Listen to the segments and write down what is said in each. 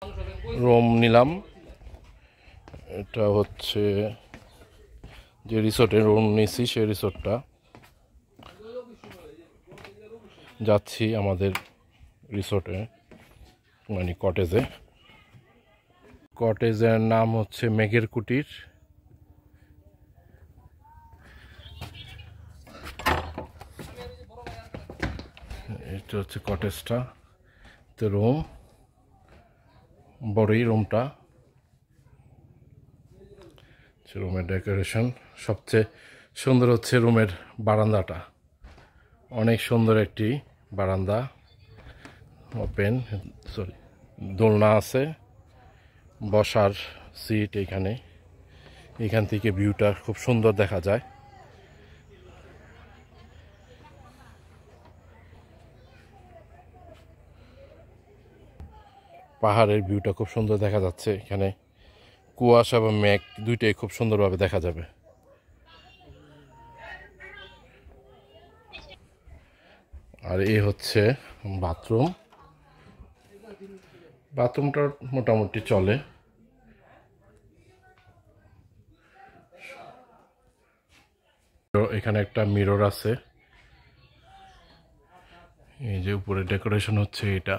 Room নিলাম। এটা হচ্ছে যে রিসোর্টে রুম নিয়েছি, সেই রিসোর্টটা। যাচ্ছি আমাদের রিসোর্টে, মানে কটেজে। কটেজের নাম হচ্ছে মেঘের কুটির। এটা হচ্ছে কটেজটা, তো রুম বড়ই রুমটা। রুমের ডেকোরেশন সবচেয়ে সুন্দর হচ্ছে রুমের বারান্দাটা, অনেক সুন্দর একটি বারান্দা, ওপেন, সরি দোলনা আছে, বসার সিট এখানে। এখান থেকে ভিউটা খুব সুন্দর দেখা যায়। পাহাড়ের ভিউটা খুব সুন্দর দেখা যাচ্ছে এখানে। কুয়াশা বা মেঘ দুইটাই খুব সুন্দরভাবে দেখা যাবে। আর এই হচ্ছে বাথরুম। বাথরুমটা মোটামুটি চলে। এখানে একটা মিরর আছে। এই যে উপরে ডেকোরেশন হচ্ছে এটা।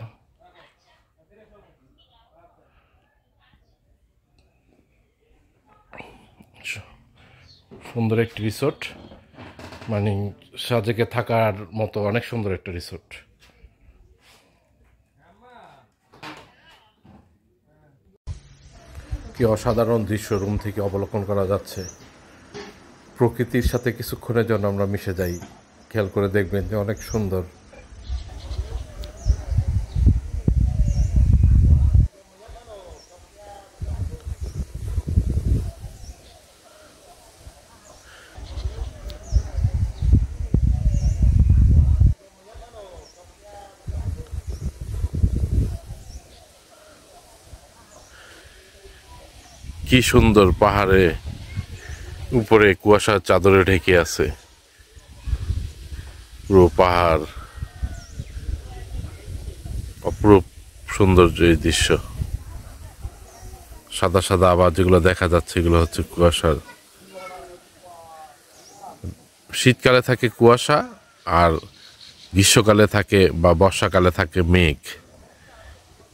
সুন্দর একটি রিসোর্ট, মানে সাজেকে থাকার মতো অনেক সুন্দর একটা রিসোর্ট। কি অসাধারণ দৃশ্য রুম থেকে অবলোকন করা যাচ্ছে। প্রকৃতির সাথে কিছুক্ষণের জন্য আমরা মিশে যাই, খেয়াল করে দেখবেন যে অনেক সুন্দর। কি সুন্দর, পাহাড়ে উপরে কুয়াশার চাদরে ঢেকে আছে পুরো পাহাড়। অপরূপ সৌন্দর্য এই দৃশ্য। সাদা সাদা আবার যেগুলো দেখা যাচ্ছে এগুলো হচ্ছে কুয়াশার। শীতকালে থাকে কুয়াশা, আর গ্রীষ্মকালে থাকে বা বর্ষাকালে থাকে মেঘ।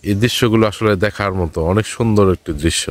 এই দৃশ্যগুলো আসলে দেখার মতো, অনেক সুন্দর একটি দৃশ্য।